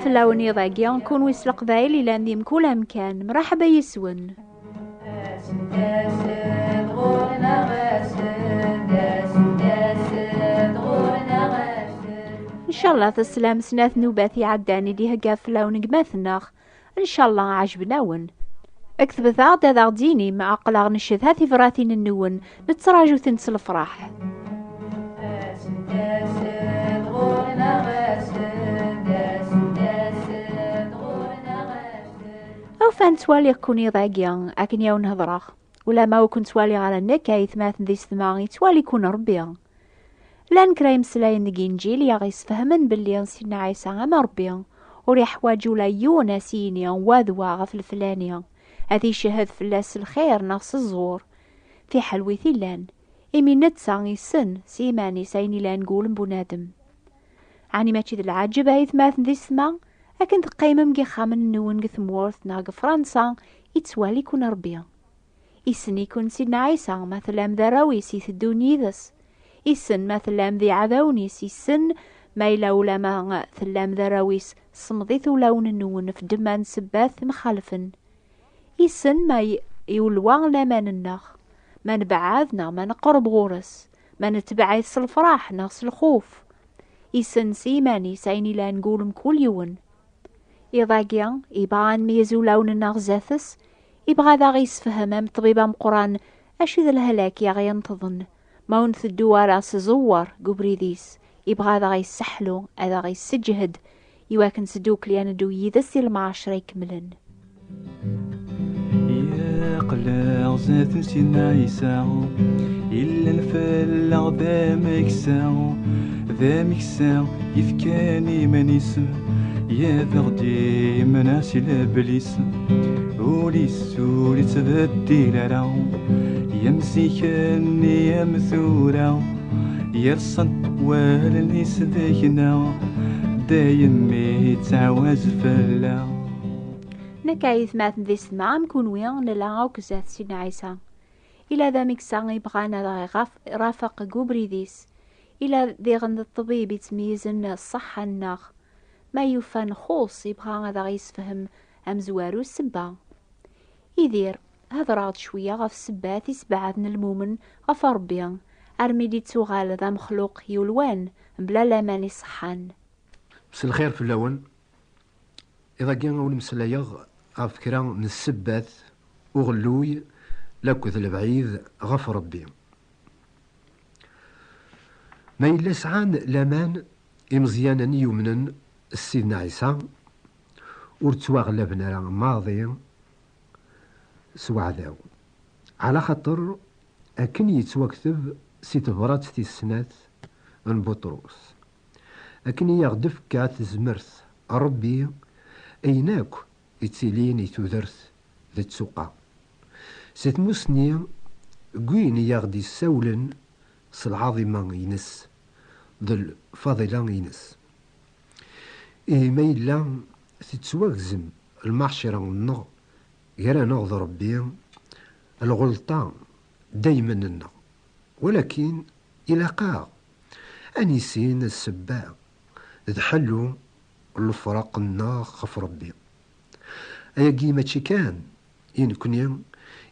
فلاون يضاقيا نكون ويس القبايل إلا نديم كل مكان مرحبا يسون. إن شاء الله تسلام سنات نوباتي عداني دي هكا فلاون قماثناخ. إن شاء الله عجبناون. اكتب ثاغ هذا ديني مع قلاغ نشد هاتي فراتين النون نتراجو تنس الفرح. أو فان توالي كوني ضاقيا أكن ياو نهضراخ ولا ما كنت توالي على النكايث ماث ذي ثماغي توالي كون ربيا لان كرايم سلاين ذي إنجيل يغيس فهمن باللي سيدنا عيسى أما ربيا وريح واجو لا يونا سينيا واذوا غف الفلانيا هذي شهد فلاس الخير نغص الزور في حلويثي لان إمي نتسا يسن سيماني سايني لان نقول بنادم عني ما تشيد العجب هيث ماث ذي السما أكن تقيم مقيخا من نون قثمورث ناق فرنسا يتوالي كون ربيا إسن يكون سيدنا عيسى مثلا ذراويس يثدون يذس إسن مثلا ذي عذاونيس إسن ما يلولا ما ثلام ذراويس صمضيث لون النون في دمان سباث مخالفن إسن ما يولوا لمن النخ ما نبعاذنا ما نقرب غورس ما نتبعيث الفرح نغس الخوف إسن سيماني سايني لا نقول كل يوم إضاقيا إبغان ميزو لون النغزاثس إبغا ذا غيس فهمام طبيبا مقران أشي ذا الهلاك يا غي ينتظن ما ونث الدوارا سزور قبريديس إبغا ذا غيس سحلو أذا غيس سجهد يواكن سدوك ليان دو يدسي المعاشرة يكملن. يا قلاع زاث سيدنا عيسى إلا الفلاغ ذا مكساو يفكاني منيسم يا ذغدي مناسي لابليس وليس تبدي لراو يمسيكني يا مثورا يرصن والنيس ذاكنا دايم يتعوز فلا نكايث ماث ذي سمع مكون ويان نلاغاو كزاث سيدنا عيسى إلا ذا مكسان يبغانا ذا رافق قبريديس إلا ذي غند الطبيب يتميزن الصحة الناخ ما يوفان خوص يبغى هذا غيسفهم أمزوارو السبا يدير هذا راد شوية غف السبات يسبعثن المومن غف ربيا أرميدي تسوغال ذا مخلوق يولوان بلا لامان يصحان. بس الخير في اللون إذا كان أول مسلايغ غف كرا من السبات وغلوي لاكوث البعيد غف ربيا ما إلا سعان لامان إمزيانا يومنا السيدنا عيسى ورتواغلبنا ماضي سوعداو على خاطر أكن يتوكتب سي تبرات في السنات من بطروس أكن يغدف كات زمرث ربي أيناك يتسيلين يتوذرث ذات سوقا سيت مسني قوين يغدي السولن صالعظيمة ينس ذو الفاضلة ينس ما إلا تتواغزم المعشرة النغ غير نغض ربي الغلطان دايما النغ ولكن إلى قاع أنيسين السباع تحلوا الفرق النغ خف ربي أيا قيمة كان ينكن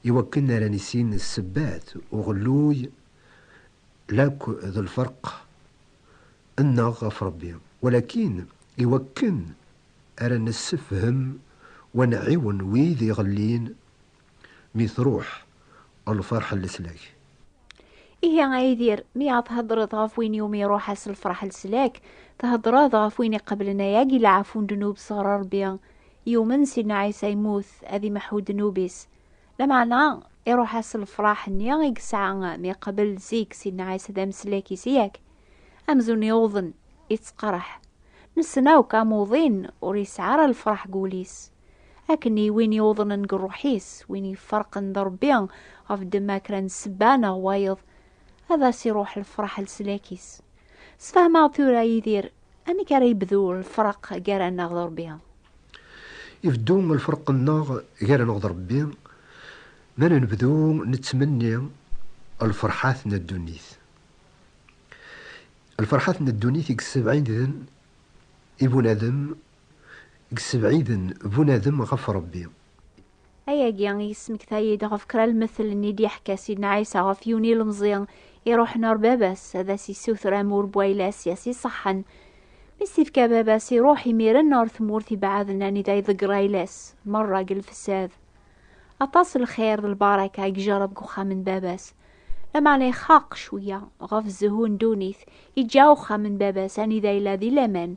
يوكلنا لنسين السبات وغلوي لاك ذو الفرق النغ خف ربي ولكن يوكن أرى نسفهم ونعيون ويذي غلين ميثروح الفرح السلاك. إيه عايدير ميا تهضر ضغفوين يوم يروح أس الفرح السلاك تهضر ضغفوين قبلنا ياقي لعفون دنوب صغر ربيا يومن سيدنا عيسى يموت أذي محود نوبيس لمعنى يروح أس الفرح نيا يقسع مي قبل زيك سيدنا عيسى دام سلاكي سياك أمزون يوضن يتقرح نسناو كاموضين وريسعار الفرح قوليس أكني وين يوضن نقروحيس وين يفرق ندربيان غف دما كران سبانة وايض هذا سيروح الفرح لسلاكيس سفهما ثورا يدير أمي كارا يبذو الفرق قارا نغضر بيان يبدو الفرق الناغ غير نغضر بيان ما نبدو نتمنى الفرحات من الدنيث الفرحات من الدنيث يكسب عين ذن يبون آدم بعيدا بنادم غف ربي. أيا جيان يسمك ثايد غف كرا المثل اللي دي حكا سيدنا عيسى غف يوني المزيان يروح نار باباس هذا سي سوثر أمور بويلاس ياسي صحن مسيف كباباس يروح يمير النار ثمورتي بعضنا نداي ذقرايلاس مرة قل فساد أطاس الخير البركة يجرب قخا من باباس لما عليه خاق شوية غف الزهون دونيث يجاوخا من باباس أني ذا إلا ذي لمن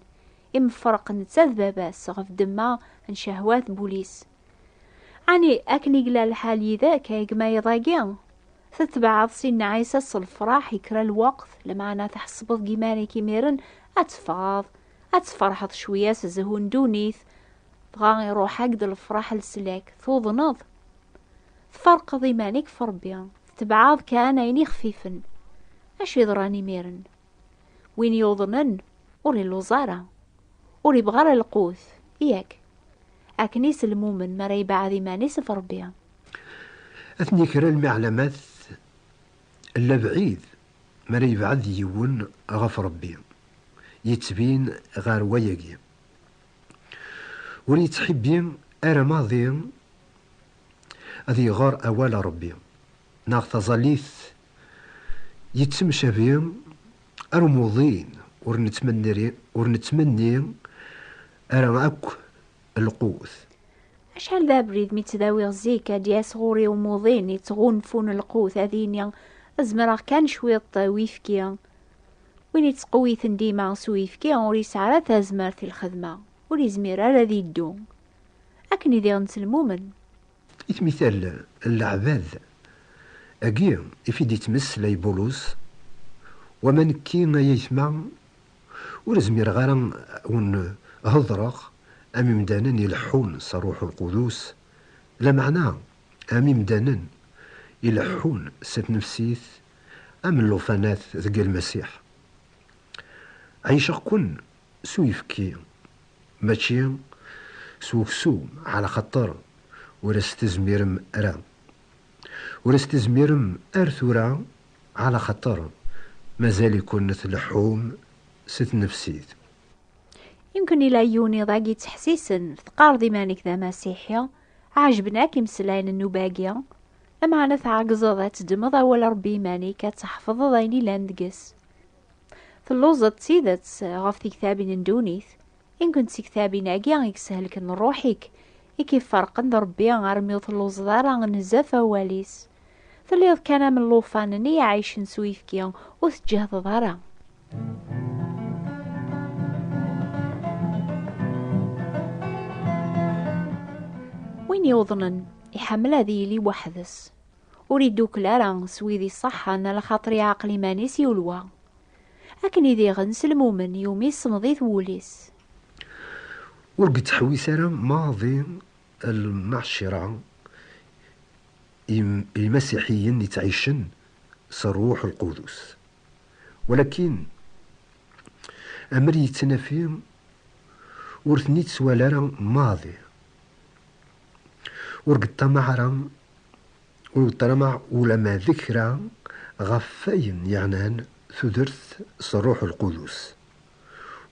فرق نتساذ باباس غف دما عن شهوات بوليس عني أكني قلا الحالي ذاك يقما يضاقيان تتبع سيدنا عيسى الفراح يكرا الوقت لما أنا تحسبط قيماني كيميرن أتفرحط شوية سزهون دونيث بغا يروح عقد الفراح لسلاك توضنض فرق ضيمانيك فربيان تبعاض كان عيني خفيفن اش يضراني ميرن وين يوضنن وري الوزارة وري بغار القوث إياك أكنيس المؤمن ما ريبع ضيمانيس فربيان أثني كرا المعلمات إلا بعيد ما ريبع يون غف ربي يتبين غار وياقي وري تحبين أرى ماضي أذي غار أول ربي ناغ تظليث يتمشى بهم أرموضين ورنتمني أرى أك القوث أشحال ذا بريد متداوي غزيكا دياس غوري وموضين يتغونفون القوث هذين أزمرا كان شوية ويفكيا وين يتقويثن ديما سويفكيا وري سعرات أزمرت الخدمة وري زميرا رذي الدوم أكني ذي غنسلمومن مثال العباد أجي إفيدي تمس لي بولوس ومن كينا يسمع ورزمير غارن ون هضرق أمي مدانن يلحون صروح القدوس لا معناه أمي مدانن يلحون ست نفسيث أم اللوفانات ذق المسيح عيشق كن سويفكي ماشي سوكسو على خطر ورستزميرم أرام ورستزميرم أرثورا على خطر مازال يكون لحوم ست نفسيت يمكن إلى يوني ضاقي تحسيسن تقار ضمانك ذا مسيحيا عجبناك مسلاين النباقيا لما أنا تعقزض تدمض ولا ربي ماني كتحفظ ضايني لاندقس ثلوزة تسيدت غفتي كتابي ندونيث إن كنت كتابي ناقيا يكسهلك نروحيك كيف فرق ربي غارميو ثلوز دارا نزافة واليس ثليض كان من لوفانني عايش سويفكيا وتجهض دارا وين يوضنن يحمل هذي لي وحدس وريدو كلارا سويدي صحة أنا لخاطري عقلي مانيس يولوا أكني ذي غنس المؤمن يومي صمضيث ووليس ورقت حويسارا ماضي المعشرة المسيحيين يتعيشن صروح القدس ولكن أمر يتنافيهم ورثنيت سوالارا ماضي ورقت طمعرا وطرمع ولما ذكرى غفاين يعنان ثدرث صروح القدس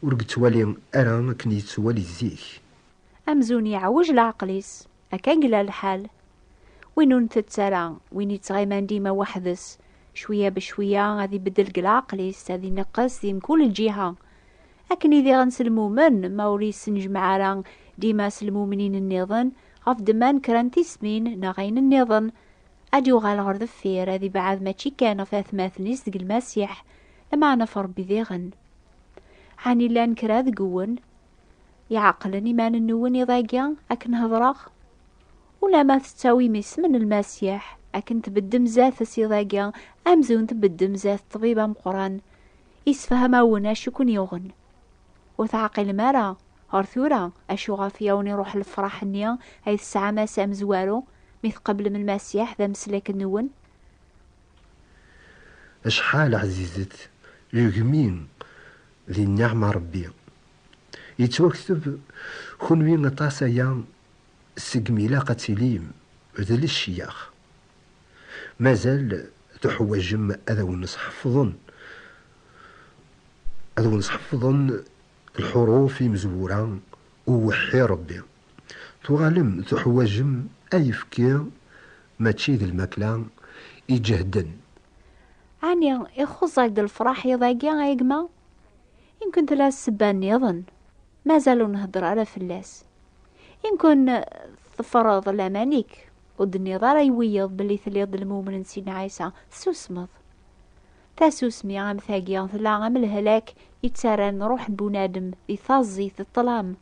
ورقت والي أرا كنيت والي زيك أمزون يعوج العقليس أكان قلا الحال وينو نتتسارع وين يتغيمان ديما وحدس شوية بشوية غادي بدل العقليس هذي نقص ديم كل الجهة أكني ذي غنسلمو من موريس نجمع راه ديما سلمو منين النظن غف دمان كرانتي سمين ناغين النظن أديو غالغر ذفير هذي بعد ماشي كان فاثماثنيس دق المسيح لما أنا فربي ذي غن حاني لان كرا ذقون يعقلني ما ننون يضاقيا أكن هضراغ ولا ما تستوي مس من المسيح أكن تبدم زاث سيضاقيا أمزون تبدم زاث طبيبة مقران يسفهم أونا شكون يغن وتعقل مرا هرثورا أشو غافيوني روح الفرح النيا هاي الساعة ما سام زوارو مثل قبل من المسيح ذا مسلك النون أشحال عزيزت يغمين ذي النعمة ربي يتوكتب خنوي نطاسا يان سقميلا قتليم ذل الشياخ مازال تحوجم أذو نصحفظن الحروف مزورة ووحي ربي تغالم تحواجم أي فكير ما تشيد الماكلة يجهدن. عني يخصك د الفرح يضايقي غايقما يمكن تلا السبان يظن ما زالوا نهضر على فلاس يمكن تفرض الأمانيك ودني ضار يويض باللي ثليض المؤمن نسينا عيسى سوسمض تاسوسمي غام ثاقيا ثلا غام الهلاك يتسارن روح بونادم ذي ثازي في الظلام.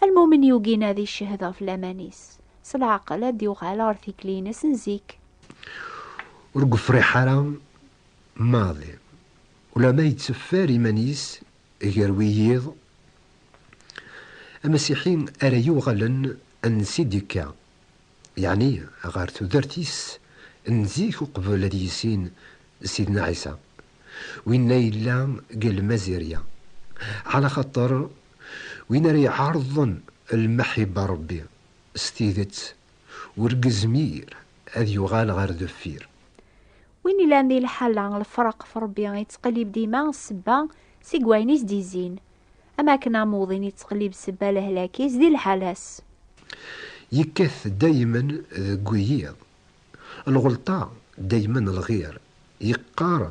المؤمن يوقينا ذي الشهدة في الأمانيس سالعقل هاد يوغال عرثي كلينس نزيك ورقف ريحارة ماضي ولا ما يتسفار إيمانيس غير وييض المسيحيين أرى يوغلن أنسيديكا يعني غار تودرتيس نزيك قبل الذي يسين سيدنا عيسى وين إلا قال مزيريا على خطر وين راه يعرضن المحبة ربي استيدت ورقزمير هذ يغال غير دفير وين إلا ندي الحل عن الفرق في ربي يتقلب ديما السبا سيقوينيس ديزين أما كنا موضين يتقلب السبا لهلاكيس دي الحالاس يكث دايما قويض الغلطة دايما الغير يقار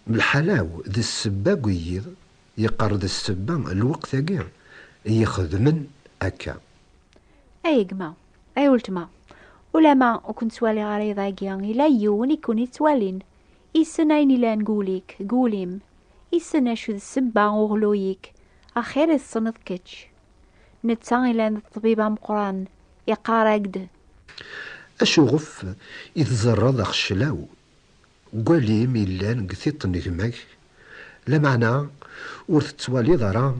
بالحلاو ذي السبا قويض يقار ذي السبا الوقت أقير يخدمن أكا أي قما أي ولتما ولا ما وكنت سوالي غاري ضاقيان إلا يون يكون يتوالين إسناين إلا نقوليك قوليم إسنا شو السبا وغلويك أخير الصنط كتش نتسان إلا الطبيبة مقران يقارقد أشوغف يتزرد أخشلاو قولي ميلان قثيط نجمك لا معنى ورث توالي ضرا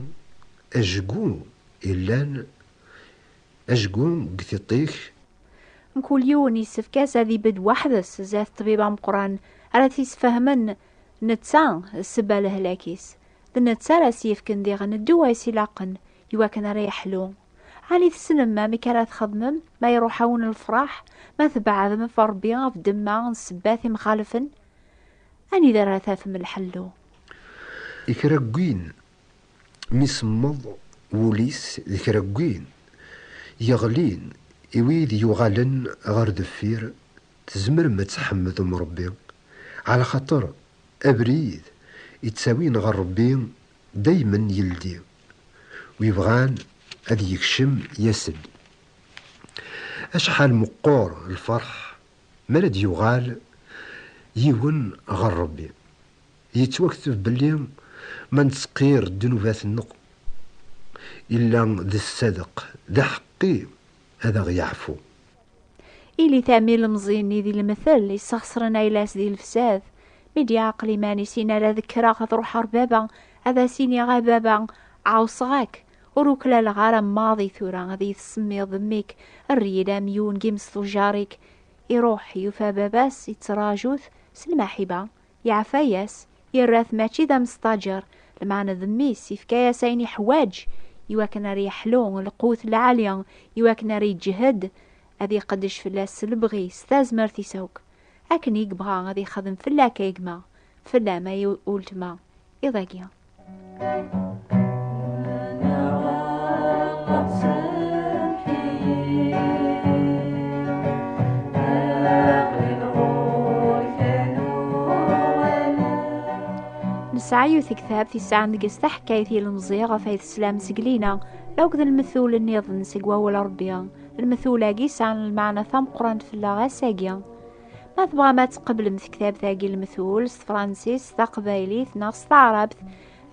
أجقو إلان أجقو قثيطيك مكل يون يسفكاس هذي بد وحدس زات طبيبة مقران على تيسفهمن نتسان السبا لهلاكيس ذا نتسا سيفكن دي غندو يسيلاقن يوا كان ريحلو علي السنم ما مكالا تخدمم ما يروحون الفرح ما تبعض من فربيا في دما نسباثي مخالفن أني ذا راثاف من الحلو يكرقين ميسمض وليس يكرقين يغلين يويد يغالن غير دفير تزمر ما تحمد مربي على خاطر أبريد يتساوين غير ربي دايما يلدي ويبغان هذا يكشم يسد أشحال مقور الفرح مرد يغال يون غير ربي يتوكتف باللي ما نتسقير الدنوبات النق إلا ذي الصدق ذا حقي هذا غيعفو إلي تاميل مزيني ذي المثل يسخسرنا إلاس ذي الفساد ميدي عقلي ماني سينا لا ذكرا غتروح ربابا هذا سيني غابابا عاوصغاك وروكلا الغرام ماضي ثورا غادي تسمي ضميك الريدا ميون جيمس جاريك يروح يوفى باباس يتراجوث سلماحبة يعفاياس يراث ماشي ذا مستاجر المعنى ذميس يفكايا سايني حواج يواكن ريحلون القوت العالية يواكن ريجهد هذي قدش فلاس البغي ستازمر تيسوك أكن يقبغا غادي يخدم فلا كيقما فلا ما يقولتما إضاقيا نسعيو ثكثاب في الساعة نقص حكايتي المزيغة في السلام سقلينا لو كذا المثول النيض نسقوا ولا ربيا المثول قيس عن المعنى ثم قران في اللغة ساقيا ما تبغى ما تقبل مث كتاب ثاقي المثول فرانسيس ثا قبايلي ناقص عربت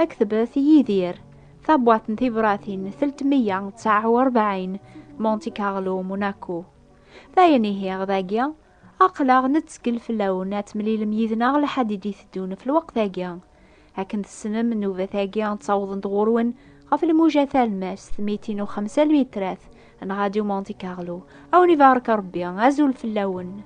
أكتبت يدير ثبوات نتيبراثين 349 مونتي كارلو موناكو ثايني هي غذاقيا أقلاغ نتسقل في اللونات ملي الميذنا لحد يدي ثدون في الوقت ثاقيا هاكن السنة من نوفا ثاقيا تصوض تغورون غف الموجة الماس 205 المتراث ان راديو مونتي كارلو او نيفارك ربيا غازول في اللون.